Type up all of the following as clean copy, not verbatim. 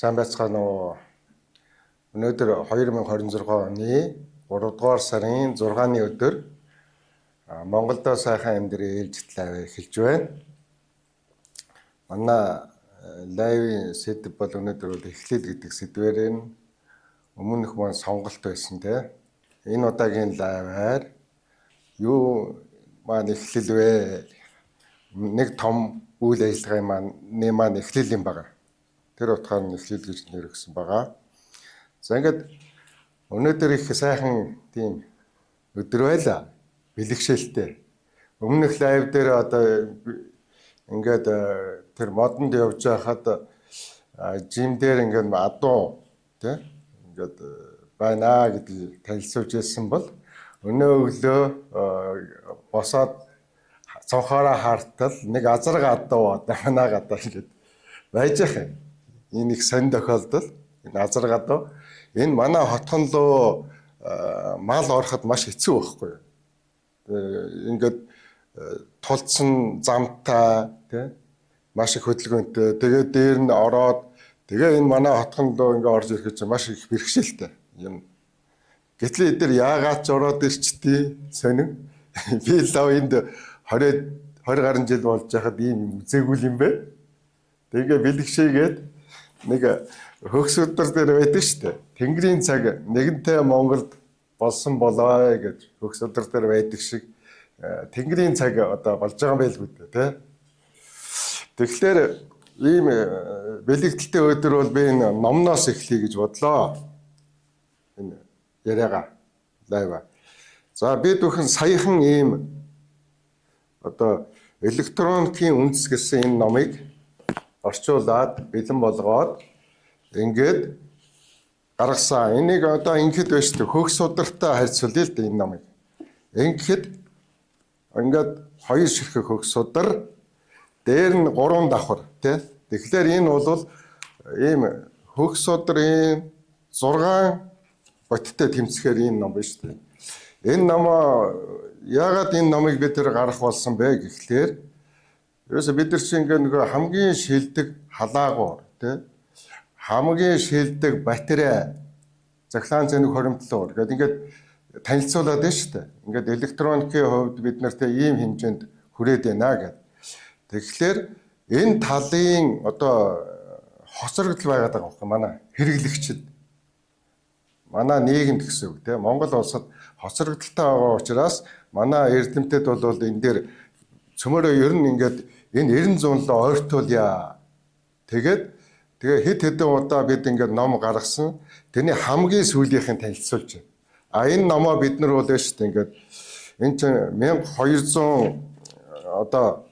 Сайн байцгаана уу. Өнөөдөр 2026 оны 3 дугаар сарын 6-ны өдөр Монголдо сайхан амьдрын ээлжит лайв эхэлж байна. Манай лайвын сэдв бол өнөөдөр эхлэл гэдэг сэдвээр өмнөх маань сонголт байсан те. Энэ удаагийн лайваар юу маань эхлэл вэ? Нэг том үйл ажиллагааны маань эхлэл юм байна. Тэр утгаар нь эхлэл гэж нэрвсэн байгаа. За ингээд өнөөдөр их сайхан тийм өдөр байла. Бэлгшээлтэй. Өмнөх лайв дээр одоо ингээд тэр модонд явж байхад жим дээр ингээд адуу тий ингээд байна гэдгийг танилцуулж ирсэн бол өнөө өглөө босоод цонхоороо хартал нэг азарга адуу манай гадаа ингээд байж байгаа юм. Энэ их сайн тохиолдол. Энэ азарга адуу энэ манай хотхон руу мал ороход маш хэцүү байхгүй юу? Ингээд тулцсан замтай тий маш их хөдөлгөөнтэй. Тэгээд дээр нь ороод тэгээ энэ манай хотхон руу ингээд орж ирэхэд маш их бэрхшээлтэй юм. Гэтэл эдгээр яагаад ч ороод ирчтий сонин. Би л энд 20 гаруй жил болж байхад ийм үзээгүй юм бэ. Тэгээ бэлгшээгээд нэг хөгс өдөр дээр байдаг шүү дээ. Тэнгэрийн цаг нэгэнтээ Монголд болсон болоо гэж хөгс өдөр дээр байдаг шиг тэнгэрийн цаг одоо болж байгаа юм байлгүй дээ, тэ. Тэгэхээр ийм бэлэгдэлтэй өдөр бол би энэ номноос эхлэе гэж бодлоо. Энэ яриага лайва. За бид бүхэн саяхан ийм одоо электроникийн үндэс гэсэн энэ номыг орчуулад бэлэн болгоод ингээд гаргасан. Энийг одоо ингээд байж тээ хөгс судартай харьцуулъя л дээ энэ номыг. Ингээд хоёр ширхэг хөгс судар дээр нь 3 давхар тий. Тэгэхээр энэ бол ийм хөгс судрын 6 бодиттой тэмцэхээр энэ ном биш үү? Энэ ном яагаад энэ номыг бид тэр гаргах болсон бэ гэхлээр ерөөсө бид нар чинь ингээ хамгийн шилдэг халаагуур тий хамгийн шилдэг батарей захлаан зэник хоримтлуур гэдэг ингээд танилцуулаад байна шүү дээ. Ингээд электроникийн хувьд бид нарт ийм хэмжээнд хүрээд байна гэдэг. Тэгэхээр энэ талын одоо хоцрогдол байгаад байгаа юм манай хэрэглэгчд манай нийгэмд гэсэн үг тийм Монгол улсад хоцрогдолтой байгаа учраас манай эрдэмтэд бол энэ дээр цөмөрөө ер нь ингээд энэ 90 100 ойртуулъя. Тэгээ хэд хэдэн удаа бид ингээд ном гаргасан. Тэрний хамгийн сүүлийнхэн танилцуулж байна. Энэ номоо бид нар бол шүү дээ ингээд энэ чинь 1200 одоо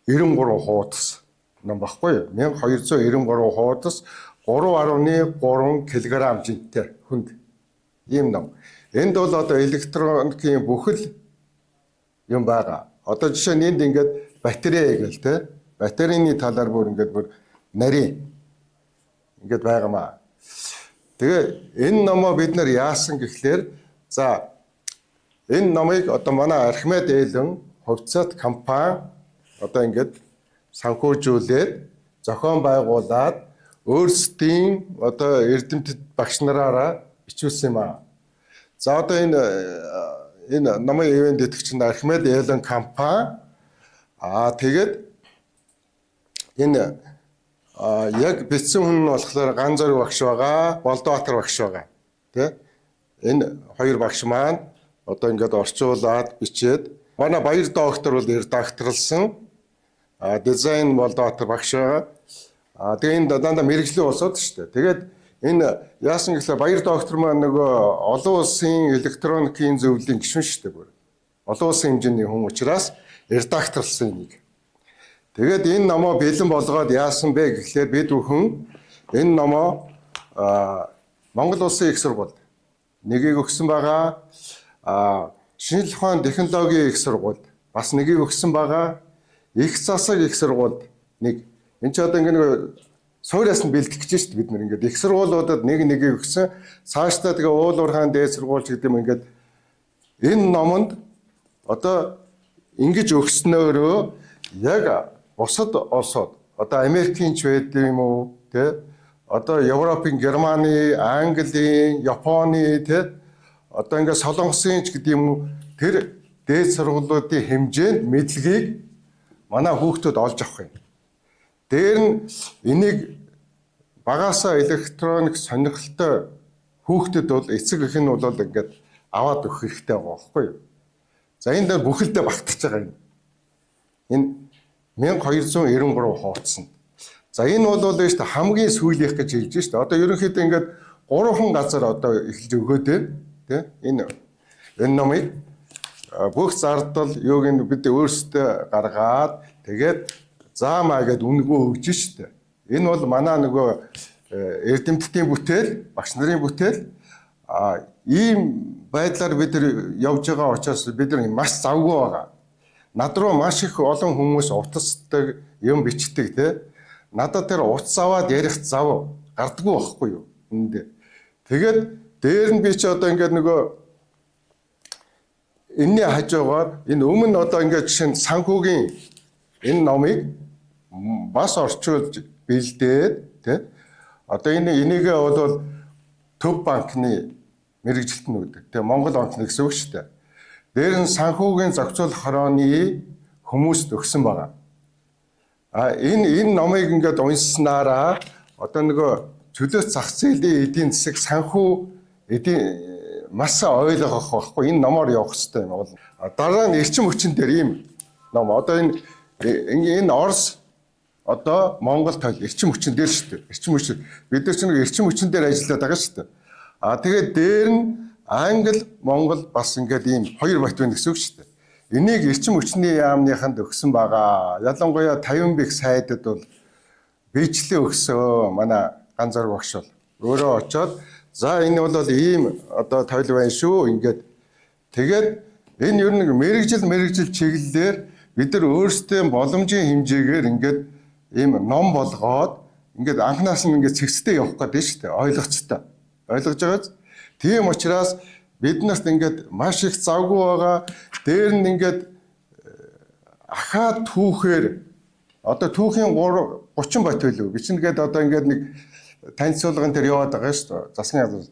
93 хуудас ном баггүй юу? 1293 хуудас 3.3 кг жинтэй хүнд ийм ном. Энд бол одоо электроникийн бүхэл юм байгаа. Одоо жишээ нь энд ингээд батарей гэл те батарейны талаар бүр ингээд бүр нарийн ингээд байгаамаа. Тэгээ энэ номоо бид нар яасан гэхлээр за энэ номыг одоо манай Архимед Ээлэн хувьцаат компани одоо ингээд санхүүжүүлээд зохион байгуулад өөрсдийн одоо эрдэмтэд багш нараараа бичүүлсэн юм аа. За одоо энэ номын ивент итгэгч нь Архимед Ээлэн компани тэгээд энэ яг бичсэн хүн нь болохоор Ганзорг багш байгаа, Болдбаатар багш байгаа. Тэ? Энэ хоёр багш маань одоо ингээд орчуулад бичээд манай баяр доктор бол редакторлсан. Дизайн Болдбаатар багш байгаа. Тэгээ энэ дандаа мэрэгжлийн улсууд шүү дээ. Тэгээд энэ яасан гэхлээр баяр доктор маань нөгөө олон улсын электроникийн зөвлөлийн гишүүн шүү дээ бүр. Олон улсын хэмжээний хүн учраас редакторлсан нэг. Тэгээд энэ номоо бэлэн болгоод яасан бэ гэхлээр бид бүхэн энэ номоо Монгол Улсын их сургуульд нэгийг өгсөн байгаа. Шинжлэх ухааны технологийн их сургуульд бас нэгийг өгсөн байгаа. Их засаг их сургуульд нэг энэ ч одоо ингэ суураас нь бэлтгэж шүү дээ бид нар ингээд их сургуулиудад нэгийг өгсөн. Цаашдаа тэгээ уул уурхайн дээд сургуульч гэдэг юм ингээд энэ номонд одоо ингэж өгснөөрөө яг бусад улсууд одоо Америкийнч байдаг юм уу те одоо Европын, Германы, Английн, Японы тэ одоо ингээд Солонгосын ч гэдэг юм уу тэр дээд сургуулиудын хэмжээнд мэдлэгийг манай хүүхдүүд олж авах юм. Дээр нь энийг багаасаа электроник сонирхолтой хүүхдэд бол эцэг эх нь бол ингээд аваад өгөх хэрэгтэй байгаа байхгүй юу? За энэ дээр бүхэлдээ багтаж байгаа юм. Энэ 1293 хуудсан. За энэ бол шүү дээ хамгийн сүүлийнх гэж хэлж шүү дээ. Одоо ерөнхийдөө ингээд 3 газар одоо эхэлж өгөөд тий энэ номыг бүх зардал юуг нь бид өөрсдөө гаргаад тэгээд заамаа гэд үнгөө өгж шүү дээ. Энэ бол манай нөгөө эрдэмтдийн бүтээл, багш нарын бүтээл ийм байдлаар бид нар явж байгаа учраас бид нар маш завгүй байгаа. Над руу маш их олон хүмүүс утасдаг юм бичдэг тий. Надад тэр утас аваад ярих зав гардггүй байхгүй юу? Энд. Тэгээд дээр нь би чи одоо ингээд нөгөө энэний хажуугаар энэ өмнө одоо ингээд жишээ нь санхүүгийн энэ номыг бас орчуулж бэлдээд тий. Одоо энийгээ бол Төв банкны мэрэгжилтнүүд тий Монгол банкны гэсэн үг шүү дээ. Дээр нь санхүүгийн зохицуулах хорооны хүмүүст өгсөн байгаа. Энэ номыг ингээд уншсанараа одоо нөгөө чөлөөт зах зээлийн эдийн засаг санхүү эдийн маш ойлгох байхгүй энэ номоор явах хэрэгтэй юм бол дараа нь эрчим хүчин дээр ийм ном одоо энэ Орос одоо Монгол тойл эрчим хүчин дээр шүү дээ. Эрчим хүчин бид нар чинь эрчим хүчин дээр ажиллаад байгаа шүү дээ. Тэгээд дээр нь Англи, Монгол бас ингээд ийм хоёр бат байна гэсэн үг шүү дээ. Энийг эрчим хүчний яамныханд өгсөн байгаа. Ялангуяа 50 бих сайдад бол бичлээ өгсөн манай Ганзар багш бол өөрөө очоод за энэ бол ийм одоо тойл байна шүү ингээд тэгээд энэ ер нь мэрэгжил чиглэлээр бид нар өөрсдөө боломжийн хэмжээгээр ингээд ийм ном болгоод ингээд анханаас нь ингээд цэгцтэй явах гэдэг шүү дээ. Ойлгож байгааз тийм учраас бид нарт ингээд маш их завгүй байгаа. Дээр нь ингээд ахаад түүхээр одоо түүхийн 30 бат байлгүй. Бичнэгээд одоо ингээд нэг танилцуулгын тэр яваад байгаа шүү дээ. Засгийн газар.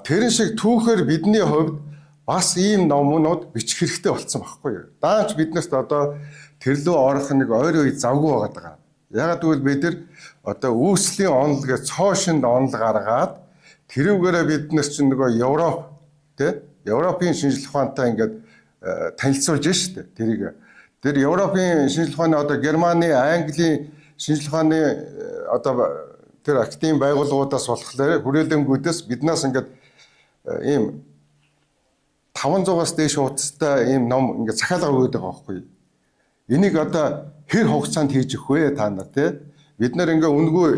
Тэрэн шиг түүхээр бидний хувьд бас ийм номнууд бичих хэрэгтэй болсон байхгүй юу? Даанч биднэрт одоо тэр лөө орох нэг ойр үе завгүй байгаа даа. Ягаад гэвэл бид нар одоо үүслийн онол гэж цоошинд онол гаргаад тэрүүгээрээ бид нар чинь нөгөө Европ тий Европын шинжлэх ухаантай ингээд танилцуулж штэ тэрийг. Тэр Европын шинжлэх ухааны одоо Германы, Английн шинжлэх ухааны одоо тэр академи байгууллагуудаас болохоор хүрээлэнгүүдээс биднээс ингээд ийм 500-аас дээш хуудастай ийм ном ингээд захиалга өгöd байгаа байхгүй. Энийг одоо хэр хугацаанд хийж өгөх вэ та нар тий? Бид нар ингээ үнгүй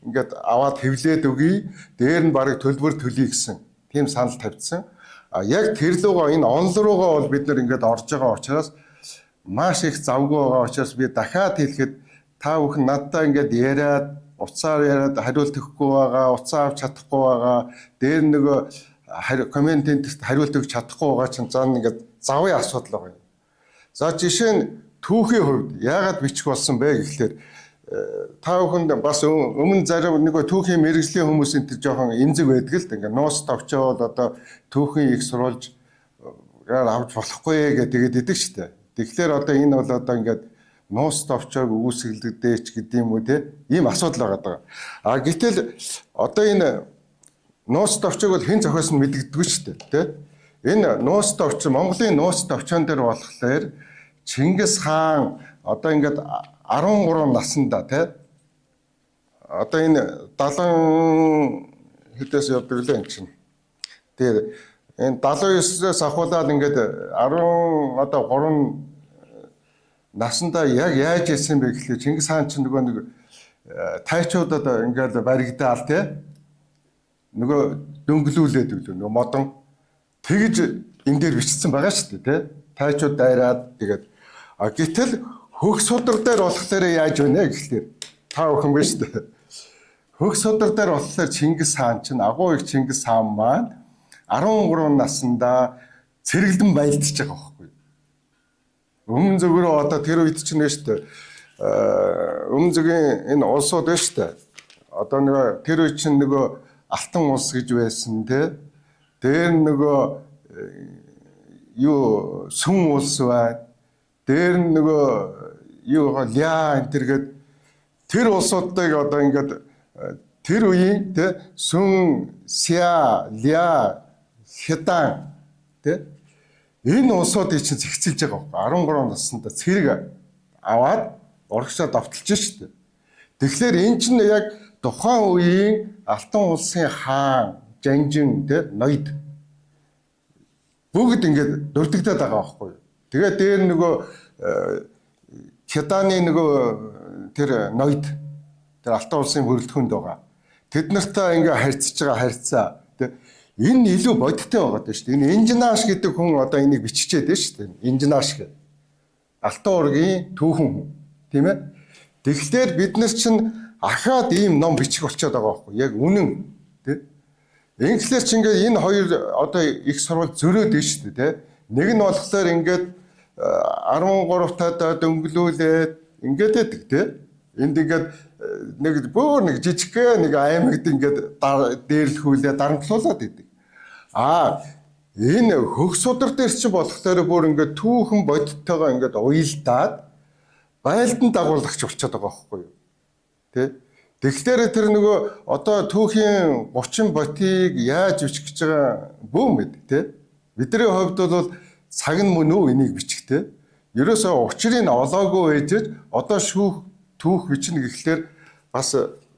ингээд аваад хэвлээд өгье. Дээр нь барыг төлбөр төлье гэсэн тийм санал тавьдсан. Яг тэр лугаа энэ онол руугаа бол бид нар ингээд орж байгаа учраас маш их завгүй байгаа учраас би дахиад хэлэхэд та бүхэн надтай ингээд яриад уцаар яриад хариулт өгөхгүй байгаа, уцаа авч чадахгүй байгаа. Дээр нөгөө комментэнт хариулт өгч чадахгүй байгаа чинь зан ингээд завын асуудал байгаа юм. За жишээ нь түүхийн хувьд яагаад бичих болсон бэ гэхлээр та бүхэнд бас өмнө зарим нэг түүхийн мэрэгжлийн хүмүүс энэ жоохон эмзэг байдаг л да. Ингээ нуус товчоод одоо түүхийн их сурвалж авч болохгүй гэдэг идэг штэ. Тэгэхээр одоо энэ бол одоо ингээд нуус товчоог үүсгэлдэж гэдэг юм уу те ийм асуудал байгаа даа. Гэтэл одоо энэ нуус товчоог бол хэн зохиосон мэддэггүй штэ те. Энэ нуус товч Монголын нуус товчон дээр болохоор Чингис хаан одоо ингээд 13 наснда тий одоо энэ 70 хэдээс явдаг лээ эн чинь. Тэгээд энэ 79-ээс ахуулаад ингээд 10 одоо 3 наснда яг яаж ирсэн бэ гэхлээр Чингис хаан чинь нөгөө нэг тайчуудад ингээд баригдаал тий нөгөө дөнгөлүүлээд өглөө нөгөө модон тэгж энэ дээр бичсэн байгаа шүү дээ тий тайчууд дайраад тэгээд гэтэл хөх судар дээр болохоор яаж вэ гэхлээр та бүхэн биш үү? Хөх судар дээр болохоор Чингис хаан чинь агуу их Чингис хаан маань 13 наснда цэргэлдэн байлдаж байгаа байхгүй. Өмнө зөвгөрөө одоо тэр үед чинь биш үү? Өмнө зөвгийн энэ улсууд биш үү? одоо нөгөө тэр үе чинь нөгөө алтан улс гэж байсан те. Дээр нөгөө юу сүм улс байна. Дээр нөгөө юу ля энэ төргээд тэр улсуудыг одоо ингээд тэр үеийн те сүм ся ля хятад те энэ улсуудыг чинь зэгцэлж байгаа байхгүй 13 наснда цэрэг аваад урагшаа давталж штэ. Тэгэхээр эн чинь яг тухайн үеийн алтан улсын хаан Жанжин те ноёд бүгд ингээд дурддагдаад байгаа байхгүй. Тэгээд дээр нөгөө Хятадны нөгөө тэр ноёд тэр алтан улсын бүрэлдэхүүнд байгаа. Тэд нартай ингээ харьцаж байгаа харьцаа. Энэ илүү бодиттой байгаа даа шүү дээ. Энэ инженеаш гэдэг хүн одоо энийг биччихээд дээ шүү дээ. Инженеаш гэх. Алтан ургийн түүхэн хүн. Тийм ээ. Тэгэхээр бид нар чинь ахаад ийм ном бичих болчиход байгаа байхгүй. Яг үнэн тийм. Инглиш ч ингээ энэ хоёр одоо их сурвалж зөрөөд дээ шүү дээ. Нэг нь болохоор ингээд 13 таад дөнгөлүүлээд ингээд байдаг тийм. Энд ингээд нэг бүр нэг жижигхэн нэг аймагт ингээд дээрлэхүүлээ дарамтлуулаад идэг. Энэ хөх судар дээр чинь болохоор бүр ингээд түүхэн бодиттойгоо ингээд уялдаад байлдан дагуулгач болчиход байгаа байхгүй юу? Тэ? Тэгэхээр тэр нөгөө одоо түүхийн 30 ботыг яаж бичих гэж байгаа бөөм мэд тэ? Бидний хувьд бол цаг нь мөн үү энийг бичих тэ? Ерөөсөө учрыг олоогүй ээжж одоо түүх бичнэ гэхлээр бас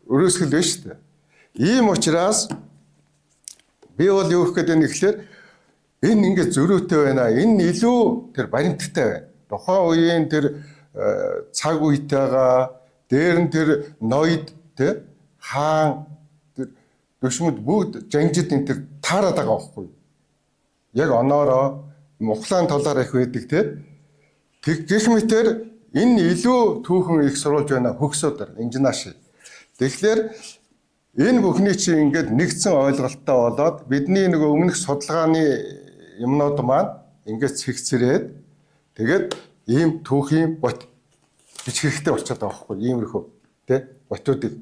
өрөөсгөл байна шүү дээ. Ийм учраас би бол юу гэх гээд байна гэхлээр энэ ингээд зөрүүтэй байна. Энэ илүү тэр баримттай байна. Тухайн үеийн тэр цаг үетэйгээ дээр нь тэр ноёд тэ хаан тэр дөшмөд бүгд жанжид энэ тэр таарад байгаа байхгүй. Яг оноороо мухлаан толоор их байдаг тэ. Гэх мэтэр энэ илүү түүхэн их сурвалж байна хөгсөдөр инженеаш. Тэгэхээр энэ бүхний чинь ингээд нэгдсэн ойлголттой болоод бидний нөгөө өмнөх судалгааны юмнууд маань ингээд цэгцрээд тэгээд ийм түүхийн бот бичих хэрэгтэй болчиход байгаа байхгүй иймэрхүү тий ботуудыг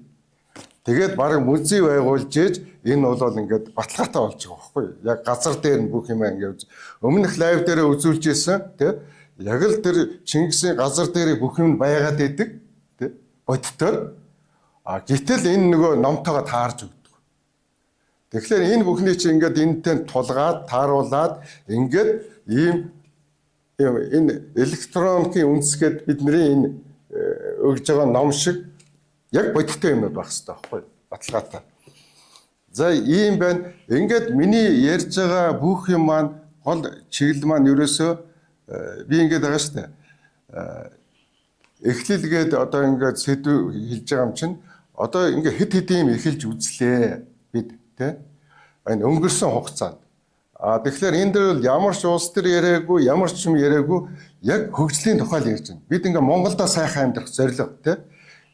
тэгээд баг музей байгуулж ээж энэ бол ингээд баталгаатай болж байгаа байхгүй яг газар дээр нь бүх юм ингээд өмнөх лайв дээр үзүүлж ирсэн тий яг л тэр Чингисийн газар дээр бүх юм байгаад идэг тий бодтоор гэтэл энэ нөгөө номтойгоо таарж өгдөг. Тэгэхээр энэ бүхний чинь ингээд энэтэй тулгаад тааруулаад ингээд ийм энэ электроникийн үндэсгээд бидний энэ өгж байгаа ном шиг яг бодиттой юмуд байх хэрэгтэй байхгүй баталгаатай. За ийм байна. Ингээд миний ярьж байгаа бүх юм маань гол чиглэл маань ерөөсөө би ингээд байгаа шүү дээ. Эхлэлгээд одоо ингээд сэдв хэлж байгаа юм чинь одоо ингээд хэд хэдийн юм эхэлж үзлээ бид тий. Энэ өнгөрсөн хугацаанд. Тэгэхээр энэ дээр бол ямар ч улс төр яриаггүй, ямар ч юм яриаггүй яг хөгжлийн тухай л ярьж байна. Бид ингээд Монголда сайхан амьдрах зорилго тий.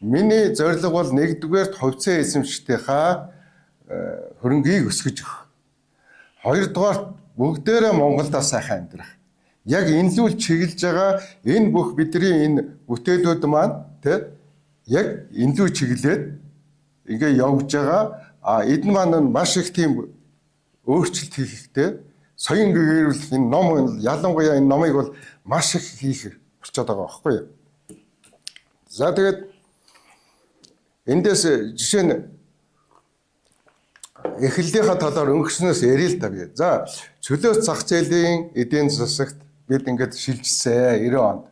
Миний зорилго бол нэгдүгээр хувьцаа эзэмшигчдийнхаа хөрөнгийг өсгөж өгөх. Хоёрдугаар бүгдээрээ Монголда сайхан амьдрах. Яг энлүүл чиглэж байгаа энэ бүх бидний энэ бүтээлүүд маань тий яг энлүү чиглээд ингээ явж байгаа. Эдн маань маш их тийм өөрчлөлт хийхтэй соён гэрүүл энэ ном ялангуяа энэ номыг бол маш их хийх болчиход байгаа байхгүй юу. За тэгээд эндээс жишээ нь эхлэлийнхаа талаар өнгөрснөөс ярил л та би. За чөлөөт зах зээлийн эдийн засагт бид ингээд шилжсэн 90 онд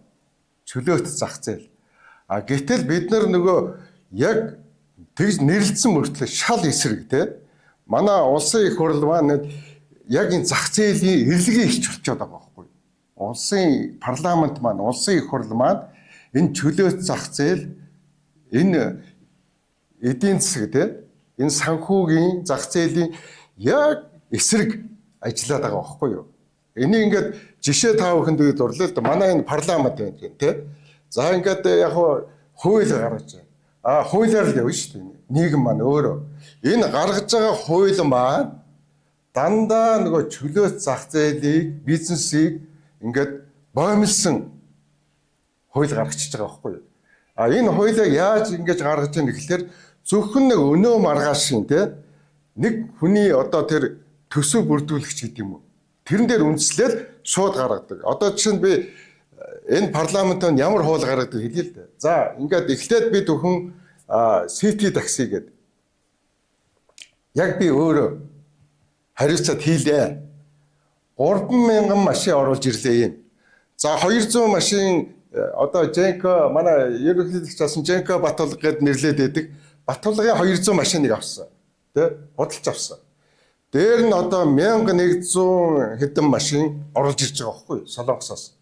чөлөөт зах зээл. Гэтэл бид нар нөгөө яг тэгж нэрлэлсэн мөртлөө шал эсрэг те. Манай улсын их хурл маань яг энэ зах зээлийн эрлэгээ хийж болчиход байгаа байхгүй. Улсын парламент маань, улсын их хурл маань энэ чөлөөт зах зээл энэ эдийн засаг те энэ санхүүгийн зах зээлийн яг эсрэг ажиллаад байгаа байхгүй юу. Энийг ингээд жишээ та бүхэнд дурлаа л да. Манай энэ парламент байна тий. За ингээд яг хууль гаргаж байна. Хуулиар л явна шүү дээ. Нийгэм маань өөрөө. Энэ гаргаж байгаа хууль маань дандаа нөгөө чөлөөт зах зээлийг, бизнесийг ингээд боомлсон хууль гаргачихж байгаа байхгүй юу. Энэ хуулийг яаж ингэж гаргаж байгаа гэхэлэр зөвхөн нэг өнөө маргаашийн те нэг хүний одоо тэр төсөв бүрдүүлэгч гэдэг юм уу. Тэрэн дээр үндэслэл шууд гаргадаг. Одоо жишээ нь би энэ парламентод ямар хууль гаргадаг хэлье л дээ. За ингээд эхлээд би зөвхөн City такси гэдэг. Яг би өөрөө хариуцаад хийлээ. 3,000 машин оруулж ирлээ юм. За 200 машин одоо Женко манай ерөнхийлөгч асан Женко Батулга гэд нэрлээд байдаг. Батулгын 200 машиныг авсан. Тэ? Худалдаж авсан. Дээр нь одоо 1100 хэдэн машин оруулж ирж байгаа байхгүй Солонгосоос.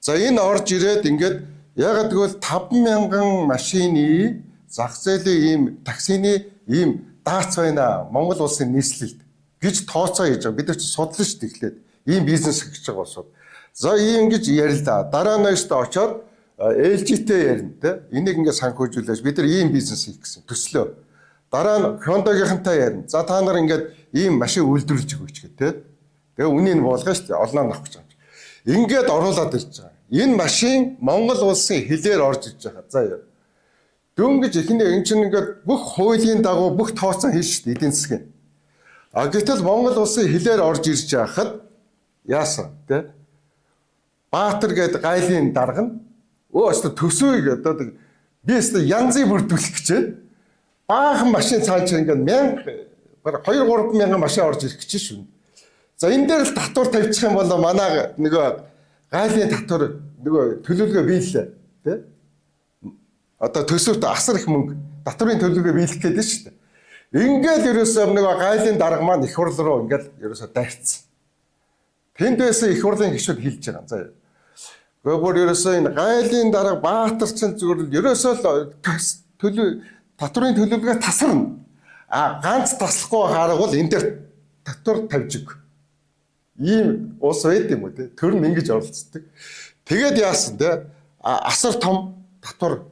За энэ орж ирээд ингээд ягаад гэвэл 5,000 машины зах зээлийн ийм таксины ийм даац байна Монгол улсын нийслэлд гэж тооцоо хийж байгаа. Бид нар ч судлаа шүү дээ эхлээд. Ийм бизнес хийж байгаа улсууд. За ийм ингэж ярилаа. Дараа нь өстө очоод LG-тэй ярина те. Энийг ингээд санхүүжүүлж бид нар ийм бизнес хийх гэсэн төслөө. Дараа нь Hyundai-гийнхантай ярина. За та нар ингээд ийм машин үйлдвэрлэж өгөөч гэх те. Тэгээ үнийг буулгана шүү дээ. Олноо авах гэж байгаа. Ингээд оруулаад ирж байгаа. Энэ машин Монгол улсын хилээр орж иж байгаа. За дөнгөж ихний эн чинь ингээд бүх хуулийн дагуу бүх тооцоо хийж шүү дээ эдийн засгийн. А гэтэл Монгол улсын хилээр орж ирж байхад яасан те Баатар гэдэг гайлын дарга нь өөстө төсөөг одоо би өстө янзыг бүрдүүлэх гэж баахан машин цааш ингээд 2-3 мянган машин орж ирэх гэж шүү. За энэ дээр л татвар тавьчих юм бол манай нөгөө гайлын татвар нөгөө төлөвлөгөө биелээ тий. Одоо төсөвт асар их мөнгө татврын төлөвлөгөө биелэх гэдэг шүү дээ. Ингээд ерөөсөө нөгөө гайлын дарга маань их хурл руу ингээд ерөөсөө дайрцсан. Тэндээс их хурлын гишүүд хэлж байгаа. За. Гэхдээ ерөөсөө энэ гайлын дарга Баатар чинь зүгээр л ерөөсөө татврын төлөвлөгөө тасарна. А ганц таслахгүй харагвал энэ дээр татвар тавьж өг. Ийм ус байд юм уу те? Төр нь ингэж оролцдог. Тэгээд яасан те? Асар том татвар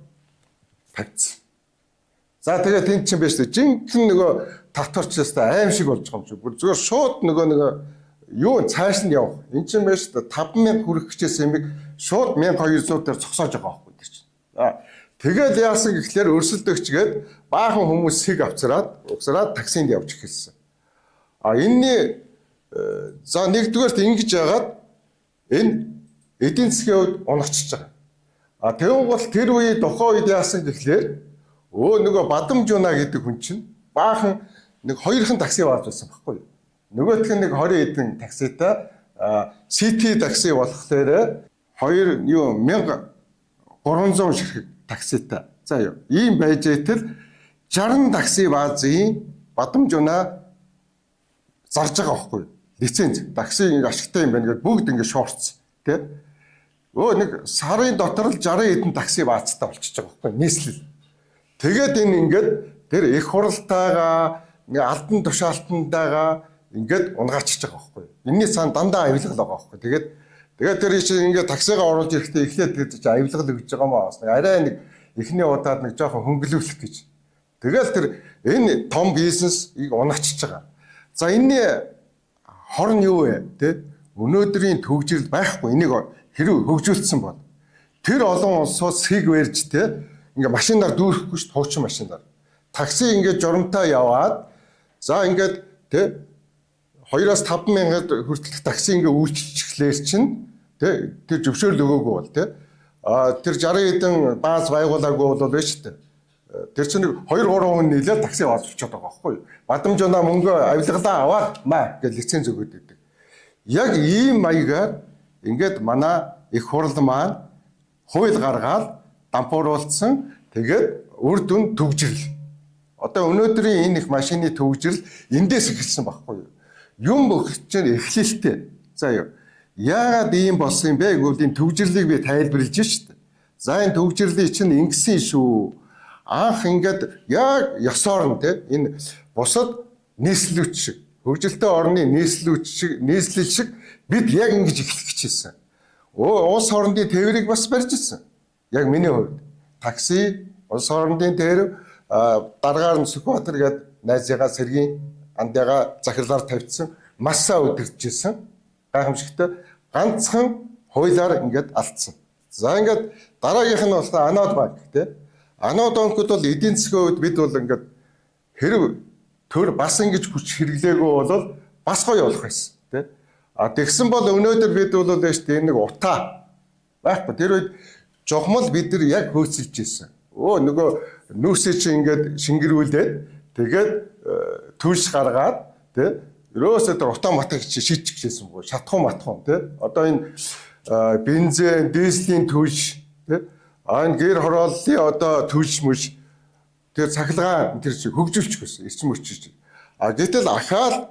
тавьчихсан. За тэгээд тэнд чинь байж тээ. Жинхэнэ нөгөө татварчаас аим шиг болж байгаа юм шиг. Бүр зүгээр шууд нөгөө юу цааш нь явах. Энд чинь байж тээ 5,000 хүрэх гэжээс юмыг шууд 1200 дээр зогсоож байгаа байхгүй тэр чинь. Тэгээд яасан гэхлээр өрсөлдөгчгээд баахан хүмүүсийг угсараад таксинд явж эхэлсэн. Энэний за нэгдүгээрт ингэж яагаад энэ эдийн засгийн хувьд унагчж байгаа. Тэгвэл бол тэр үе тухайн үед яасан гэхлээр нөгөө Бадамжуна гэдэг хүн чинь баахан нэг 2хан такси бааж байсан байхгүй юу? Нөгөөх нь нэг 20 эдэн такситай City такси болохоор 1300 ширхэг такситай. За юу. Ийм байж итэл 60 такси баазын Бадамжуна зарж байгаа байхгүй юу? Лиценз такси ашигтай юм байна гэдэг бүгд ингэ шуурц тий. Нэг сарын дотор л 60 эдэн такси баацтай болчихж байгаа байхгүй юу? Нийслэл. Тэгээд энэ ингээд тэр их хуралтайгаа ингээ алдан тушаалтантайгаа ингээд унгаарчж байгаа байхгүй юу? Энэний цаана дандаа авилгал байгаа байхгүй юу? Тэгээд тэр чинь ингээд таксигаа оруулж ирэхдээ эхлээд тэр чинь авилгал өгж байгаа маа. Арай нэг эхний удаад нэг жоохон хөнгөлөвлөх гэж. Тэгэл тэр энэ том бизнесийг унаачж байгаа. За энэний хорн юу вэ? Тэ? Өнөөдрийн төгжрөл байхгүй энийг хэрэг хөгжүүлсэн бол тэр олон улсууд сэг барьж тэ ингээ машинаар дүүрэхгүй шүү дээ хуучин машинаар. Такси ингээ журамтай яваад за ингээд тэ 2-5 мянгад хүртэлх такси ингээ үйлчлэхлээр чинь тэ тэр зөвшөөрөл өгөөгүй бол тэ тэр 60 эдэн бааз байгуулаагүй бол байж тэ. Тэр чинь 2-3 хүн нийлээд такси олчиход байгаа байхгүй юу? Бадамжуна мөнгө авилгалаа аваад маа гэж лиценз өгöd өгдөг. Яг ийм маягаар ингээд манай их хурл маань хууль гаргаад дампууруулсан тэгээд үр дүн төгжрөл. Одоо өнөөдрийн энэ их машины төгжрөл эндээс эхэлсэн байхгүй юу? Юм бөхчээр эхлэлтэй. За юу. Яагаад ийм болсон юм бэ гэвэл энэ төгжрлийг би тайлбарлаж шít. За энэ төгжрлийг чинь ингэсэн шүү. Анх ингээд яг ёсоор нь те энэ бусад нийслэлч шиг хөгжилтэй орны нийслэлч шиг бид яг ингэж эхлэх гэжсэн. Улс орны тээврийг бас барьж ирсэн. Яг миний хувьд такси улс орны тээвэр дараагаар нь Сүхбаатар гээд найзыгаа сэргийн андяга захирлаар тавьчихсан масса өдөржсэн. Гайхамшигтай ганцхан хуулиар ингээд алдсан. За ингээд дараагийнх нь бол Анод банк те Анууд онкод бол эдийн засгийн хувьд бид бол ингээд хэрэг төр бас ингэж хүч хэрэглээгүй бол бас гоё болох байсан тий. А тэгсэн бол өнөөдөр бид бол энэ нэг утаа байхгүй. Тэр үед жохмол бид нар яг хөөцөлж ирсэн. Нөгөө нүүсээ чи ингээд шингэрүүлээд тэгээд төлс гаргаад тий. Ерөөсөө тэр утаа матыг шийдчих гээсэн боо. Шатхуу матхуу тий. Одоо энэ бензин, дизелийн төлс тий. Энэ гэр хорооллын одоо төлс мөш тэр цахилгаан тэр чи хөгжүүлчих гэсэн эрчим хүчиж. А гэтэл ахаал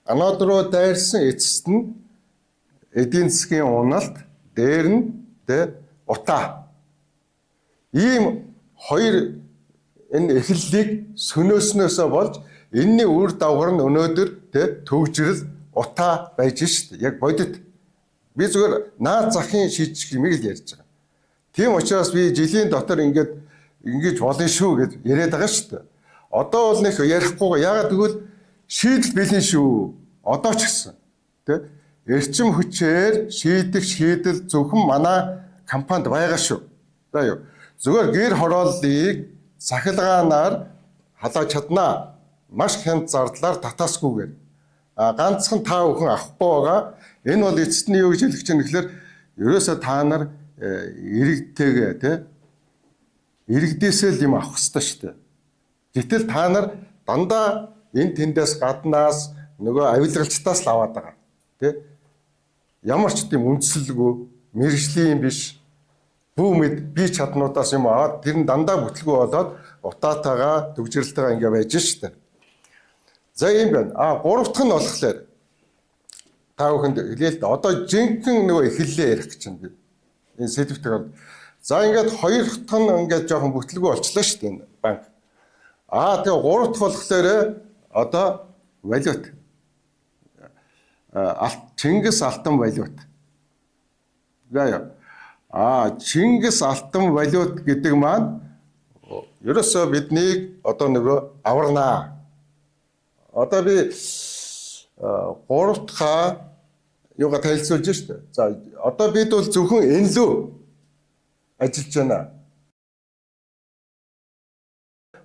анууд руу дайрсан эцэст нь эдийн засгийн уналт дээр нь тэ утаа. Ийм хоёр энэ эхлэлийг сөнөөснөөсөө болж энэний үр дагавар нь өнөөдөр тэ төвжирэл утаа байж штэ. Яг бодит би зүгээр наад захын шийдчих юмыг л ярьж байгаа. Тийм учраас би жилийн дотор ингэж болно шүү гэж яриад байгаа шүү дээ. Одоо бол нэг ярихгүй. Яагаад гэвэл шийдэл бэлэн шүү. Одоо ч гэсэн. Тэ? Эрчим хүчээр шийдэл зөвхөн манай компанид байгаа шүү. За юу. Зүгээр гэр хорооллыг цахилгаанаар халааж чаднаа. Маш хямд зардлаар татаасгүйгээр. Ганцхан та бүхэн авахгүй байгаа. Энэ бол эцэст нь юу гэж хэлэх чинь гэхээр ерөөсөө та нар иргэдтэйгээ тэ иргэдээсээ л юм авах хэрэгтэй шүү дээ. Гэтэл та нар дандаа энэ тэндээс гаднаас нөгөө авилгалчтаас л аваад байгаа. Тэ? Ямар ч тийм үндсэлгүй, мэржлийн биш, бүү мэд би чаднуудаас юм аваад тэр нь дандаа бүтлгүй болоод утаатайгаа төгжрэлтэйгээ ингэ байж штэ. За юм байна. Гурав дахь нь болохоор та бүхэнд хэлээ л да. Одоо жинхэнэ нөгөө эхэллээ ярих гэж байна би. Энэ сэдвтэр. За ингээд хоёр дахь нь ингээд жоохон бүтлгүй болчлаа шүү дээ энэ банк. Тэгээ гурав дахь болохоор одоо валют. Чингис Алтан валют. За яа. Чингис Алтан валют гэдэг маань ерөөсөө биднийг одоо нөгөө аварнаа. Одоо би гурав дахь юугаа танилцуулж штэ. За одоо бид бол зөвхөн энэ лөө ажиллаж байна.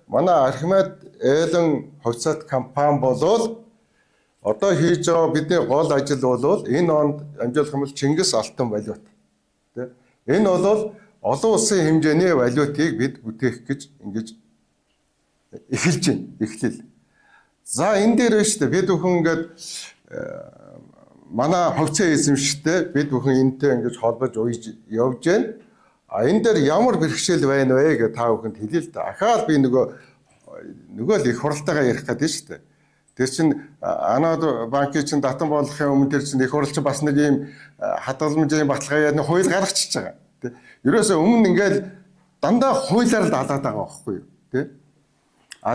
Манай Архимед Элен хувьцаат компани болол одоо хийж байгаа бидний гол ажил бол энэ онд амжуулах юм бол Чингис Алтан валют. Тэ? Энэ бол олон улсын хэмжээний валютыг бид бүтээх гэж ингэж эхэлж байна. Эхлэл. За энэ дээр байна штэ. Бид бүхэн ингээд манай хувьцаа эзэмшигтэй бид бүхэн энэтэй ингэж холбож явж байна. Энэ дээр ямар бэрхшээл байна вэ гэж та бүхэнд хэлээ л да. Ахаал би нөгөө л их хуралтайгаа ярих гэдэг шүү дээ. Тэр чинь Анууд банкын чинь татан болохын өмнө тэр чинь их хурлч бас нэг юм хадгаламжийн баталгаа яа хууль гаргачихж байгаа. Тэ. Ерөөсөө өмнө ингээл дандаа хуулиар л далаад байгаа байхгүй юу? Тэ.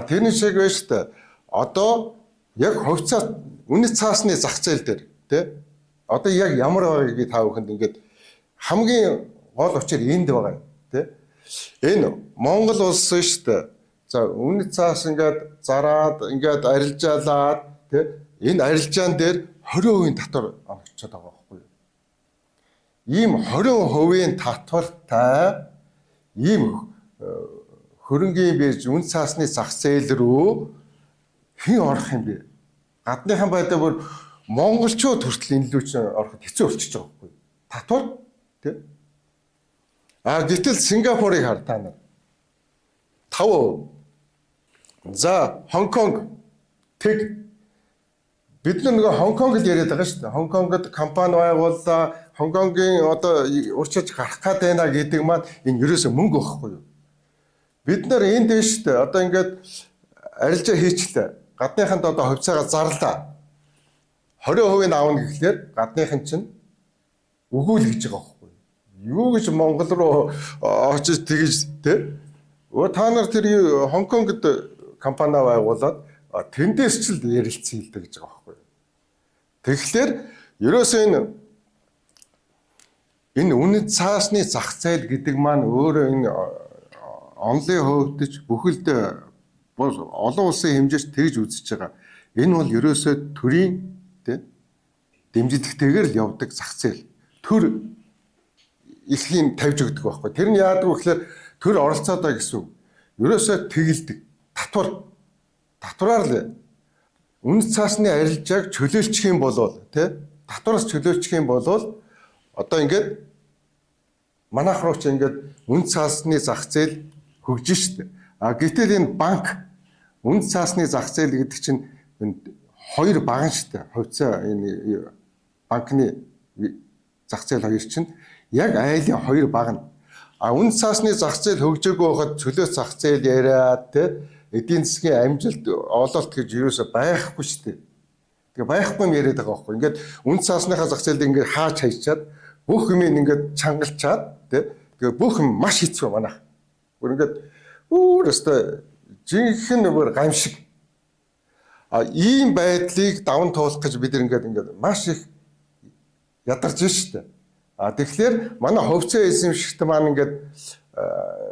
Тэрний шиг байна шүү дээ. Одоо яг хувьцаа үнэт цаасны зах зээл дээр тэ. Одоо яг ямар байгааг та бүхэнд ингээд хамгийн гол учир энд байгаа юм тий. Энэ Монгол улс шүү дээ. За үнэт цаас ингээд зараад ингээд арилжаалаад тий. Энэ арилжаан дээр 20% татвар онцоод байгаа байхгүй юу? Ийм 20% татвартай ийм хөрөнгийн бирж үнэт цаасны зах зээл рүү хэн орох юм бэ? Гадныхан байдаа бүр монголчууд хүртэл энэ лүү чинь ороход хэцүү болчихж байгаа байхгүй юу? Татвар тий. Гэтэл Сингапурыг хар та нар 5%. За Хонконг тэг бид нөгөө Хонконгд яриад байгаа шүү дээ. Хонконгод компани байгууллаа, Хонконгийн одоо урьдчилж гарах гээд байна гэдэг маань энэ ерөөсөө мөнгө өгөхгүй юу? Бид нар энд дээ шүү дээ. Одоо ингээд арилжаа хийчлээ. Гадныханд одоо хувьцаагаа зарлаа. 20% аавна гэхлээр гадныхан чинь өгөөл гэж байгаа. Юу гэж Монгол руу очиж тэгж тэ та нар тэр Хонконгд компани байгуулад тэндээс ч л ярилцсан хэлдэг гэж байгаа байхгүй. Тэгэхээр ерөөсөө энэ үнэт цаасны зах зээл гэдэг маань өөрөө энэ онлын хувьд ч бүхэлд олон улсын хэмжээч тэгж үзэж байгаа. Энэ бол ерөөсөө төрийн тэ дэмжлэгтэйгээр л явдаг зах зээл. Төр илхийн тавьж өгдөг байхгүй. Тэр нь яадаг вэ гэхээр төр оролцоодоо гэсэн үг. ерөөсөө тэгэлдэг. Татвараар л үнэт цаасны арилжааг чөлөөлчих юм бол тий татвараас чөлөөлчих юм бол одоо ингээд манайх руу ч ингээд үнэт цаасны зах зээл хөгжин шүү дээ. Гэтэл энэ банк үнэт цаасны зах зээл гэдэг чинь хоёр баган шүү дээ. Хувьцаа энэ банкны зах зээл хоёр чинь яг айлын хоёр багна. Үнэт цаасны зах зээл хөгжөөгөө байхад чөлөө зах зээл яриад тий эдийн засгийн амжилт ололт гэж юусоо байхгүй шүү дээ. Тэгээ байхгүй юм яриад байгаа байхгүй. Ингээд үнэт цаасныхаа зах зээлийг ингээд хааж хайчаад бүх юм ингээд чангалчаад тий тэгээ бүх юм маш хэцүү манайх. Бүр ингээд өөрөөсөө жинхэнэ бүр гамшиг. Ийм байдлыг даван туулах гэж бид ингээд маш их ядарч шүү дээ. Тэгэхээр манай хувьцаа эзэмшигт маань ингээд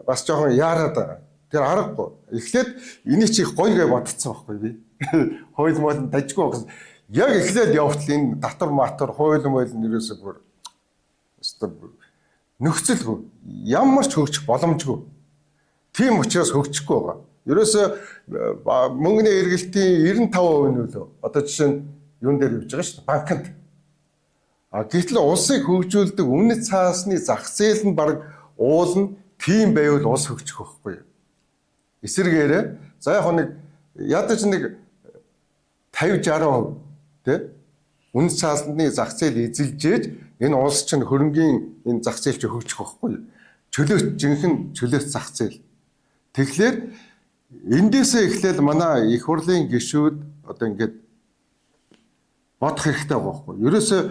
бас жоохон яарад байгаа. Тэр аргагүй. Эхлээд энийг чи их гоё гэж бодцсон байхгүй би. Хууль моол дажгүй байгаа. Яг эхлээд явтал энэ татвар матвар хууль моол нэрээсээ бүр өстө нөхцөлгүй. Ямар ч хөгжих боломжгүй. Тийм учраас хөгжихгүй байгаа. Ерөөсөө мөнгөний эргэлтийн 95% нь үлээ. Одоо жишээ нь юун дээр явж байгаа шүү дээ. Банкнд. Гэтэл улсыг хөгжүүлдэг үнэт цаасны зах зээл нь баг уулна. Тийм байвал улс хөгжих байхгүй юу? Эсвэргээрээ за яг нэг ядаж нэг 50-60% тий үнэт цаасны зах зээл эзэлжээж энэ улс чинь хөрөнгийн энэ зах зээл чи хөгжих байхгүй юу? Жинхэнэ чөлөөт зах зээл. Тэгэхээр эндээсээ эхлээл манай их хурлын гишүүд одоо ингээд бодох хэрэгтэй байгаа байхгүй юу? Ерөөсөө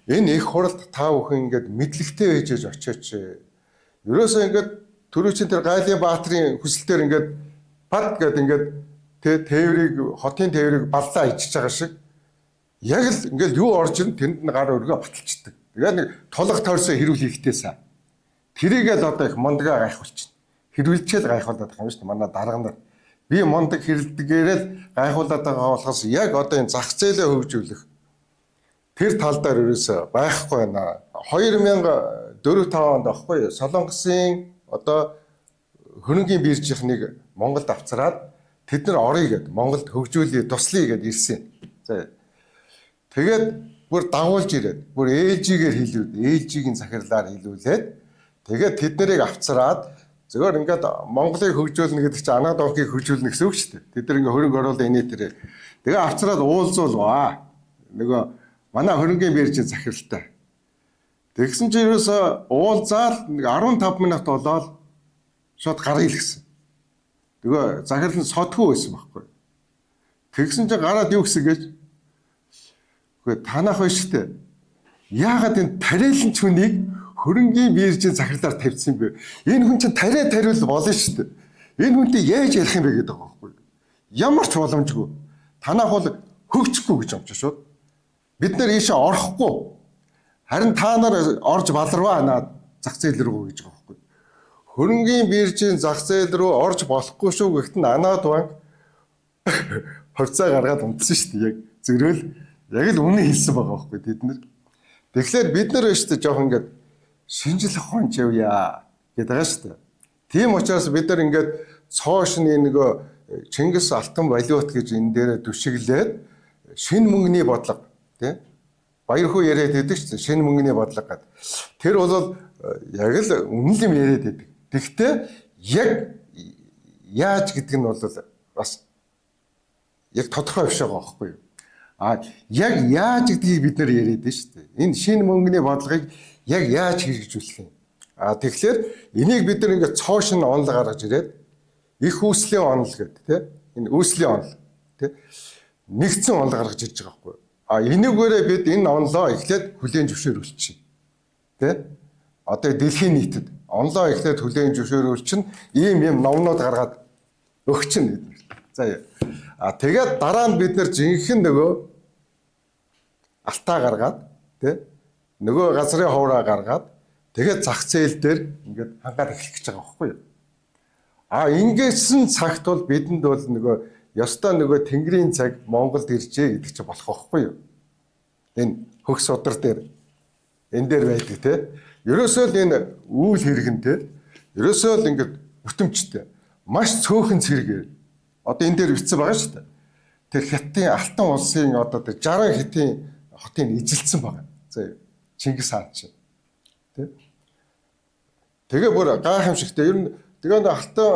энэ их хуралд та бүхэн ингээд мэдлэгтэй байж очооч. Ерөөсөө ингээд түрүүчийн тэр Гайлын Баатарын хүсэлтээр ингээд пад гэдэг ингээд тээврийг хотын тээврийг баллаа ичиж байгаа шиг яг л ингээд юу орж ин тэнд нь гар өргөө баталчдаг. Тэгээд нэг тулга тойрсон хэрүүл хийхтэйсэн. Тэрийгээ л одоо их мондгаа гайхуулчихна. Хэрүүлчээл гайхуулдаг юм шүү дээ манай дарга нар. Би мондог хэрэлдэгээрээ л гайхуулдаг байгаа болохоос яг одоо энэ зах зээлээ хөгжүүлэх тэр тал дээр ерөөсөө байхгүй байна. 2004-5 онд аахгүй Солонгосын одоо хөрөнгийн биржийнхнийг Монголд авцраад тэд нар орё гэд Монголд хөгжүүлээ туслая гэд ирсэн. За тэгээд бүр дагуулж ирээд бүр ээлжигээр хэлүүд ээлжигийн захирлаар хэлүүлээд тэгээд тэд нарыг авцраад зөвөр ингээд Монголыг хөгжүүлнэ гэдэг чинь анаа донхыг хөгжүүлнэ гэсэн үг шүү дээ. Тэд нар ингээд хөрөнгө оруулалт инээ тэрэ. Тэгээ авцраад уулзуулваа. Нөгөө манай хөрөнгийн биржийн захиралтай. Тэгсэн чинь ерөөсө уулзаал 15 минут болоод шууд гарыг илгэсэн. Тэгээ захирал нь содгүй байсан байхгүй. Тэгсэн чинь гараад юу гэсэн гэж. Үгүй танах байна шүү дээ. Яагаад энэ тариалан хүнийг хөрөнгийн биржийн захирлаар тавьсан бэ? Энэ хүн чинь тариул болно шүү дээ. Энэ хүнтэй яаж ярих юм бэ гэдэг байгаа байхгүй. Ямар ч боломжгүй. Танах бол хөгжихгүй гэж амжаа шууд. Бид нар ийшээ орохгүй. Харин та нар орж баларваа наад зах зээл рүү гэж байгаа байхгүй. Хөрөнгийн биржийн зах зээл рүү орж болохгүй шүү гэхдээ Анаад банк хувьцаа гаргаад унтсан шүү дээ. Яг зөрөөл яг л үнэ хэлсэн байгаа байхгүй тэд нар. Тэгэхээр бид нар шүү дээ жоох ингээд шинжил ухаан явъя гэдэг байгаа шүү дээ. Тийм учраас бид нар ингээд цоошны нөгөө Чингис алтан валют гэж энэ дээр түшиглээд шинэ мөнгөний бодлого тий баяр хүү яриад байдаг шүү дээ. Шинэ мөнгөний бодлого гэдэг. Тэр бол яг л үнэн юм яриад байдаг. Тэгэхдээ яг яаж гэдэг нь бол бас яг тодорхой биш байгаа байхгүй юу? Яг яаж гэдгийг бид нар яриад байна шүү дээ. Энэ шинэ мөнгөний бодлогыг яг яаж хэрэгжүүлэх юм? Тэгэхээр энийг бид нар ингээд цоош нь онол гаргаж ирээд их үүслийн онол гэдэг тий энэ үүслийн онол тий нэгдсэн онол гаргаж ирж байгаа байхгүй юу? Энэгээрээ бид энэ онлоо эхлээд хүлээн зөвшөөрүүлж чинь. Тэ? Одоо дэлхийн нийтэд онлоо эхлээд хүлээн зөвшөөрүүл чинь ийм номнууд гаргаад өгч чинь. За тэгээд дараа нь бид нэр жинхэнэ нөгөө алтаа гаргаад тэ нөгөө газрын ховроо гаргаад тэгээд зах зээл дээр ингээд хангаад эхлэх гэж байгаа байхгүй юу? Ингэсэн цагт бол бидэнд бол нөгөө ёстой нөгөө Тэнгэрийн цаг Монголд иржээ гэдэг чинь болох байхгүй юу? Энэ хөх судар дээр энэ дээр байдаг те. Ерөөсөө л энэ үйл хэрэгэн те. Ерөөсөө л ингээд бүтэмжтэй. маш цөөхөн цэргээр одоо энэ дээр бичсэн байгаа шүү дээ. Тэр хятадын алтан улсын одоо тэр 60 хятадын хотыг ижилсэн байгаа. За Чингис хаан чинь. Тэгээ бүр гайхамшигтай. Ер нь тэгээд алтан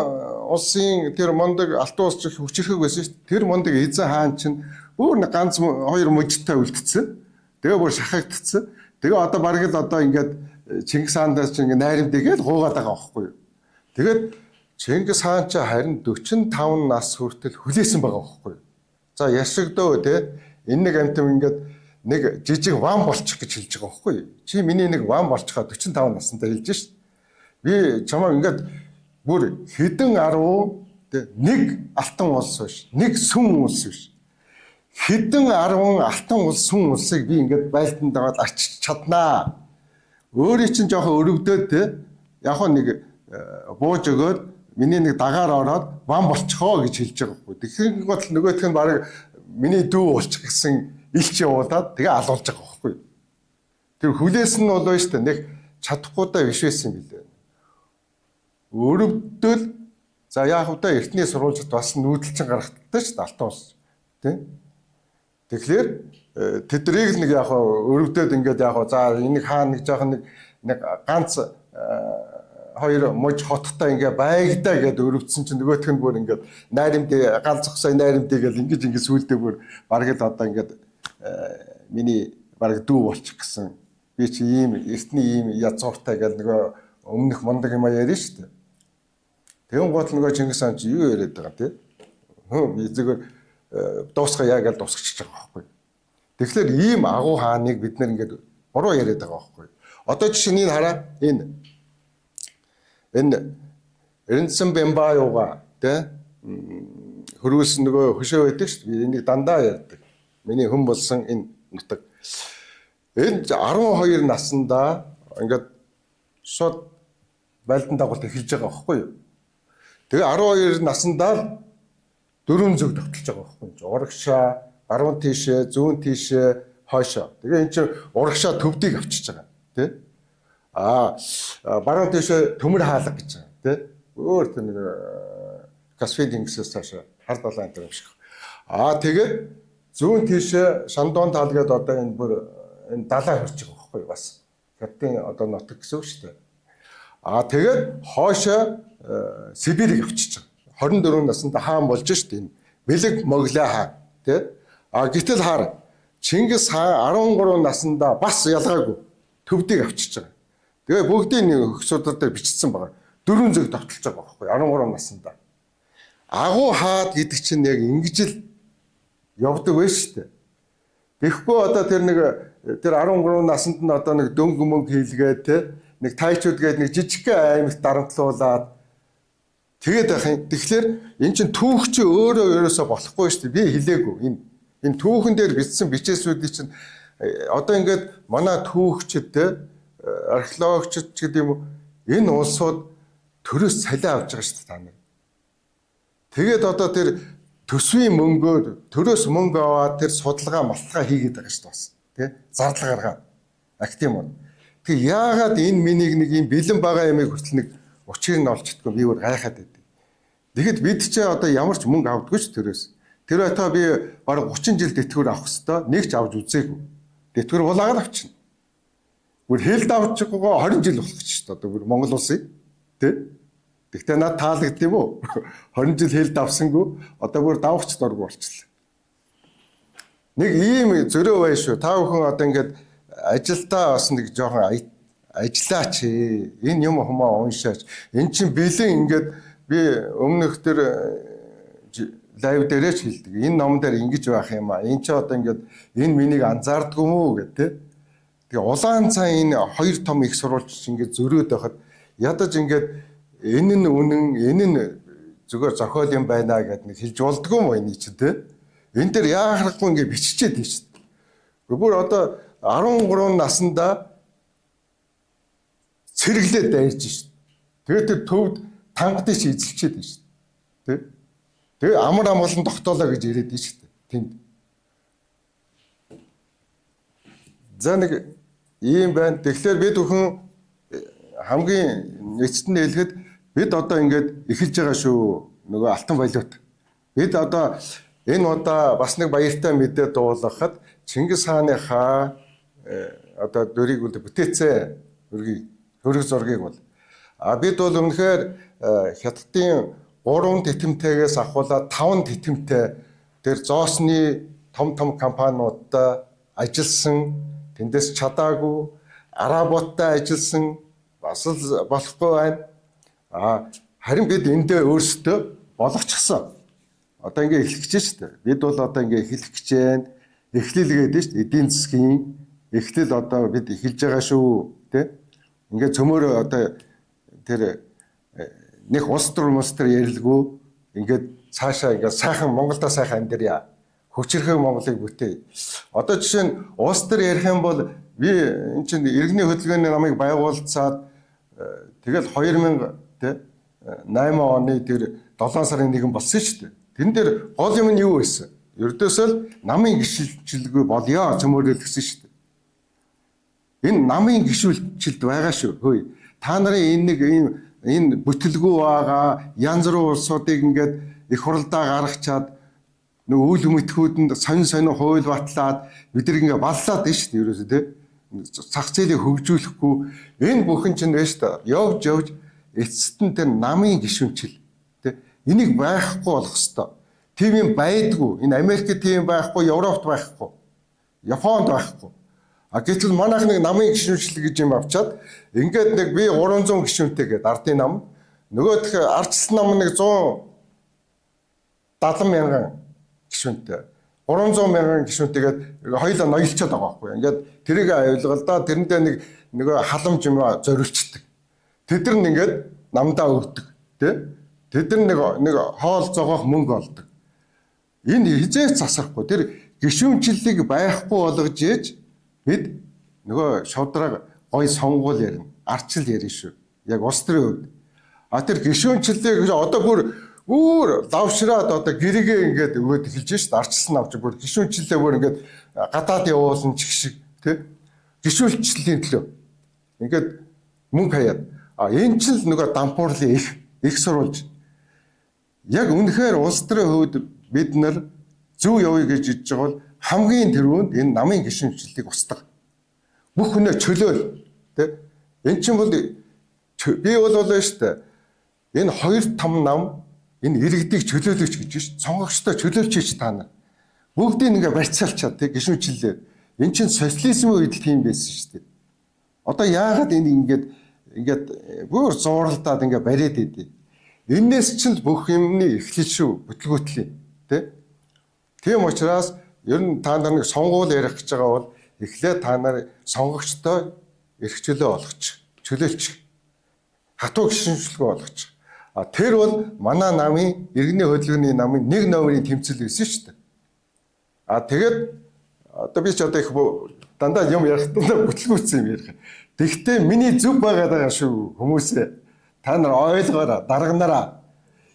улсын тэр мондөг алтан улс чих хүчрхэг байсан шүү дээ. Тэр мондөг эзэн хаан чинь бүр ганц хоёр мужтай үлдсэн. Тэгээ бүр шахагдсан. Тэгээ одоо бараг л одоо ингээд Чингис хаандаас чинь ингээд найрамдыгээл гуугаад байгаа байхгүй юу. Тэгээд Чингис хаан ч харин 45 нас хүртэл хүлээсэн байгаа байхгүй юу. За яшигдөө те энэ нэг амтан ингээд нэг жижиг ван болчих гэж хэлж байгаа байхгүй юу. Чи миний нэг ван болчихоо 45 наснда хэлж шít. Би чамаа ингээд бүр хэдэн 10 те нэг алтан улс биш, нэг сүм улс биш. Хэдэн 10 алтан улс сүм улсыг би ингээд байлтанд даваад арчиж чаднаа. Өөрийн чинь жоохон өрөвдөд те яг нэг бууж өгөөд миний нэг дагаар ороод ван болчихоо гэж хэлж байгаа байхгүй. Тэгэхээр гол нөгөөх нь баг миний дүү болчих гэсэн илч явуулаад тэгээ алуулж байгаа байхгүй. Тэр хүлээс нь бол байж та нэг чадахгүй даа биш байсан юм билээ. Өрөвдөл за яах вэ? Эртний сурвалжид бас нүүдэлчин гаргахтай шүү дээ алтан улс. Тэ? Тэгэхээр тэдрийг нэг яг өрөвдөд ингээд яг за энийг хаана нэг жоохон нэг ганц хоёр муж хоттой ингээ байгдаа гэдээ өрөвдсөн чинь нөгөөх нь бүр ингээ найрамдээ ганц зогсоо найрамдээ гэл ингээ сүулдэ бүр бараг л одоо ингээ миний бараг дүү болчих гэсэн би чи ийм эртний ийм язууртай гэл нөгөө өмнөх мондөг юм яриа шүү дээ. Тэгэн гол нөгөө Чингис хаан чи юу яриад байгаа тий? Би зүгээр дуусгаа яа гэл дуусгачих байгаа байхгүй. Тэгэхээр ийм агуу хааныг бид нэр ингээ буруу яриад байгаа байхгүй. Одоо жишээ нь хараа энэ Эрдэнэсэн Бямбаюуга тэ хөрвүүлсэн нөгөө хөшөө байдаг шүү дээ. Энийг дандаа ярьдаг. Миний хүн болсон энэ нутаг. Энэ 12 наснда ингээд шууд байлдан дагуулт эхэлж байгаа байхгүй юу? Тэгээ 12 наснда дөрвөн зөв тогтолж байгаа байхгүй юу? Урагшаа, баруун тийшээ, зүүн тийшээ, хойшоо. Тэгээ эн чинь урагшаа төвдийг авчиж байгаа тий? Баруун тийшээ төмөр хаалга гэж байгаа тий? Өөр тэр нэг Каспийн тэнгисээс цаашаа хар далайн энэ юм шиг. Тэгээд зүүн тийшээ Шандон тал гэдэг одоо энэ бүр энэ далай хурж байгаа байхгүй юу бас. Хятадын одоо нутаг гэсэн үг шүү дээ. Тэгээд хоошоо Сибирийг авчиж байгаа. 24 наснда хаан болж шүү дээ. Бэлэг Моглай хаан тий? Гэтэл хар Чингис хаан 13 наснда бас ялгаагүй төвдийг авчиж байгаа. Тэгээ бүгдийн хөсөдөр дээр бичсэн байгаа. Дөрвөн зөв тогтолж байгаа байхгүй 13 наснда. Агуу хаад гэдэг чинь яг ингэж л явдаг байж шүү дээ. Тэгэхгүй одоо тэр 13 наснд нь одоо нэг дөнгө мөнгө хийлгээд те нэг тайчууд гээд нэг жижигхэн аймагт дарамтлуулаад тэгээд байх юм. Тэгэхээр эн чинь түүх чи өөрөө ерөөсө болохгүй шүү дээ. Би хэлээгүй. Энэ түүхэн дээр бичсэн бичээсүүдийн чинь одоо ингээд манай түүхчид те археологчид ч гэдэг юм энэ улсууд төрөөс цалиа авч байгаа шүү дээ та нар. Тэгээд одоо тэр төсвийн мөнгөөр төрөөс мөнгө аваад тэр судалгаа малтгаа хийгээд байгаа шүү дээ бас тий зардал гаргаад акт юм уу. Тэг яагаад энэ минийг нэг юм бэлэн байгаа юмыг хүртэл нэг учрыг нь олж чаддгүй би өөр гайхаад байдیں۔ Тэгэхэд бид ч одоо ямар ч мөнгө авдаггүй ч төрөөс. Тэр байтаа би бараг 30 жил тэтгэвэр авах хэвээр нэг ч авч үзээгүй. Тэтгэвэр булаагаад авчихна. Бүр хэлд авчихгоо 20 жил болох ч шүү дээ. Одоо бүр Монгол улсыг тий. Тэгтээ над таалагдд юм уу? 20 жил хэлд авсангүй одоо бүр давхч дург болчихлоо. Нэг ийм зөрөө бай шүү. Та бүхэн одоо ингээд ажилдаа бас нэг жоохон ажиллаач. Энэ юм хумаа уншаач. Эн чинь бэлэн ингээд би өмнөх тэр лайв дээрээ ч хэлдэг. Энэ ном дээр ингэж байх юм аа. Энд чи одоо ингээд энэ миний анзаардгүй мүү гэх тээ. Тэгээ улаан цай энэ хоёр том их сурвалж ингээд зөрөөд байхад ядаж ингээд энэ нь үнэн энэ нь зүгээр зохиол юм байна гэд нэг хэлж болдгоо мó энэ чи тээ. Энэ дээр яахахгүй ингээд биччихээд тийм шүү дээ. Бүр одоо 13 наснда цэрэглээд дайрж шүү. Тэгээд тэр төвд тангад ич эзэлчээд байна шүү. Тэ? Тэгээ амар амгалан тогтоолоо гэж ирээд байна шүү дээ. Тэнд. За нэг ийм байна. Тэгэхээр бид бүхэн хамгийн эцэст нь хэлэхэд бид одоо ингээд эхэлж байгаа шүү нөгөө алтан валют. Бид одоо энэ удаа бас нэг баяртай мэдээ дуулгахад Чингис хааныхаа одоо дөрийг бол бүтээцээ хөрөг зургийг бол бид бол өмнөхөр хятадын 3 титэмтэйгээс ахуулаад 5 титэмтэй тэр зоосны том компаниудад ажилласан, тэндээс чадаагүй арабуудтай ажилласан бас л болохгүй байна. Харин бид эндээ өөрсдөө болгочихсон. Одоо ингээ эхлэх гэж шүү дээ. Бид бол одоо ингээ эхлэх гэж байна. Эхлэл гэдэг шүү дээ. Эдийн засгийн эхлэл одоо бид эхэлж байгаа шүү, тэ? Ингээ цөмөр одоо тэр нэг улс төр ярилгүй ингээд цаашаа ингээ сайхан Монголда сайхан амьдрья. Хүчирхэг Монголыг бүтээе. Одоо жишээ нь улс төр ярих юм бол би эн чинь иргэний хөдөлгөөний намыг байгуулцаад тэгэл 2008 оны тэр 7 сарын 1 болсон шүү дээ. Тэн дээр гол юм нь юу байсан? Ердөөсөө намын гიშүүлэлгүй болёо цөмөөрөл гэсэн шүү дээ. Энэ намын гიშүүлэлт байгаа шүү. Хөөе. Та нарын энэ бүтлгүй байгаа янз бүрийн улсуудыг ингээд их хурлдаа гаргачаад нэг үйл хөтгүүдэнд сонин хууль батлаад бидний ингээд баллаад дээ шүү дээ. Ерөөсөө тий. Цах зээлийг хөгжүүлэхгүй энэ бүхэн чинь байна шүү дээ. Явж эцэст нь тэр намын гишүүнчил тий. Энийг байхгүй болох ёстой. Тийм юм байдгүй. Энэ Америкт тийм байхгүй, Европт байхгүй, Японд байхгүй. Гэтэл манайх нэг намын гишүүнчил гэж юм авчаад ингээд нэг би 300 гишүүнтэй гээд ардын нам нөгөөх ардчилсан нам нэг 170 мянган гишүүнтэй 300 мянган гишүүнтэйгээд хоёулаа ноёлцоод байгаа байхгүй. Ингээд тэрийг ойлгол да тэрэндээ нэг халамж юм зориулцдаг. Тэд нар ингээд намдаа өгдөг тий. Тэд нар нэг хоол зогоох мөнгө олдог. Энэ хизээч засахгүй. Тэр гишүүнчлэлийг байхгүй болгож ээж бид нөгөө шудраг гой сонгуул ярина. Арчил ярина шүү. Яг улс төрийн хувьд. Тэр гишүүнчлэлийг одоо бүр лавшраад одоо гэрээгээ ингээд өгөөд эхэлж шít. Арчилсан авч бүр гишүүнчлэлээ бүр ингээд гадаад явуулсан ч шиг тий. Гишүүлчлэлийн төлөө. Ингээд мөнгө хаяад. Энэ ч л нөгөө дампуурлын их сурвалж. Яг үнэхээр улс төрийн хувьд бид нар зөв явъя гэж хэлж байгаа бол хамгийн түрүүнд энэ намын гишүүнчлэлийг устгах. Бүх хүнээ чөлөөл тий. Эн чинь бол би бол байна шүү дээ. Энэ 2-5 нам энэ иргэдийг чөлөөлөгч гэж шүү. Сонгогчтой чөлөөлчээч та нар. Бүгдийг ингээ барьцаалчаад тий гишүүнчлэлээр. Эн чинь социализмын үед тийм байсан шүү дээ. Одоо яагаад энэ ингээд бүр зууралдаад ингээ бариад идэв. Энээс чинь бүх юмны эхлэл шүү. Бүтлгүүтлийн тий. Тийм учраас ер нь та нарыг сонгуул ярих гэж байгаа бол эхлээд та нар сонгогчтой эрх чөлөө олгоч, чөлөөлч, хатуу гишүүнчлэгээ болгоч. Тэр бол манай намын иргэний хөдөлгөөний намын 1 номерын тэмцэл байсан шүү дээ. Тэгээд одоо би ч одоо их дандаа юм ярихдаа бүтлгүүцсэн юм ярих. Тэгвэл миний зүв байгаад байгаа шүү хүмүүсээ. Та нар ойлгоорой, дарганараа.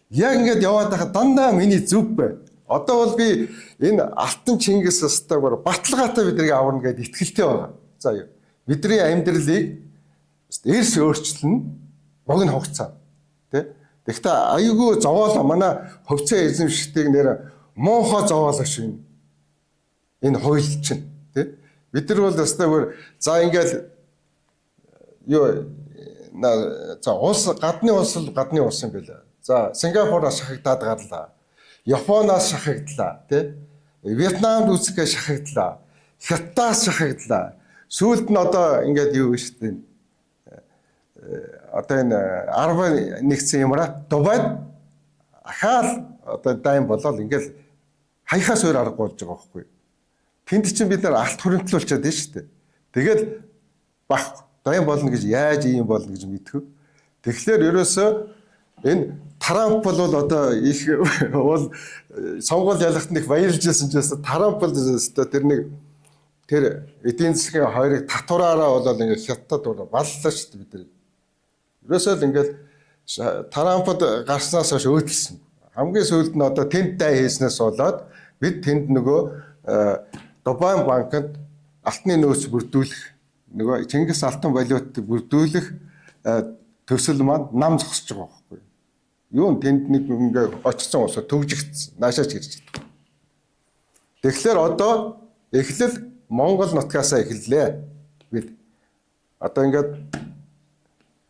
Яг ингэж яваад байхад дандаа миний зүв бай. Одоо бол би энэ алтан Чингис стагаар баталгаатай биднийг аварна гэдээ итгэлтэй байгаа. За юу. Бидний амьдралыг эрс өөрчлөн богино хугацаа. Тэ? Тэгэхдээ аюулгүй зовоолоо манай хөвцөө эзэмшигтийг нэр муухай зовоолоо шүү. Энэ хууль чинь тэ? Бид нар бол өстой бүр за ингээл юу за улс гадны улс юм билээ. За Сингапураас шахагдаад гарлаа. Японоос шахагдлаа тий. Вьетнамд үсгээ шахагдлаа. Хятадаас шахагдлаа. Сүүлд нь одоо ингээд юу шүү дээ. Одоо энэ 10 нэгдсэн юмраа Дубайд ахаал одоо дайм болоод ингээд хаяхаас өөр аргагүй болж байгаа байхгүй. Тэнд чинь бид нар алт хуримтлуулчаад байна шүү дээ. Тэгэл бах дайм болно гэж яаж ийм болно гэж мэдхүү. Тэгэхээр ерөөсөө энэ Трамп бол одоо их бол сонгуул ялахт нэг баярлж байсан ч гэсэн Трамп бол өстой тэр эдийн засгийн хоёрыг татвараараа болоод ингээд хятад баллаа шүү дээ бид нар. Ерөөсөө л ингээд Трампд гарснаас хойш өөдөлсөн. Хамгийн сүүлд нь одоо тэнд дай хийснээс болоод бид тэнд нөгөө Дубай банкнд алтны нөөц бүрдүүлэх нөгөө Чингис алтан валютыг бүрдүүлэх төсөл маань нам зогсож байгаа байхгүй. юу тэнд нэг ингээ очсон усаа төгжигдсэн наашаач гэрч. Тэгэхээр одоо эхлэл Монгол нутгаасаа эхэллээ. Бид одоо ингээд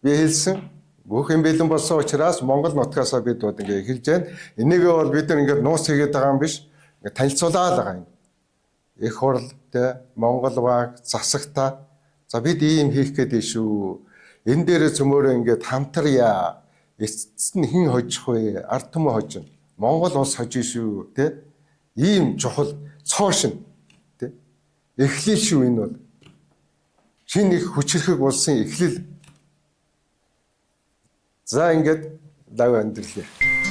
би хэлсэн бүх юм бэлэн болсон учраас Монгол нутгаасаа бид одоо ингээ эхэлж байна. Энийгээ бол бид нар ингээд нуус хийгээд байгаа юм биш. Ингээ танилцуулаад байгаа юм. Их хурл тэ Монгол баг засагта за бид ийм хийх гээд шүү. Энэ дээр цөмөөрөө ингээд хамтарья. Эцэст нь хэн хожих вэ? Ард түмэн хожно. Монгол улс хожиж шүү, тэ? Ийм чухал цоошин, тэ? Эхлэл шүү энэ бол. Шинэ их хүчрхэг улсын эхлэл. За ингээд лав амьдралээ.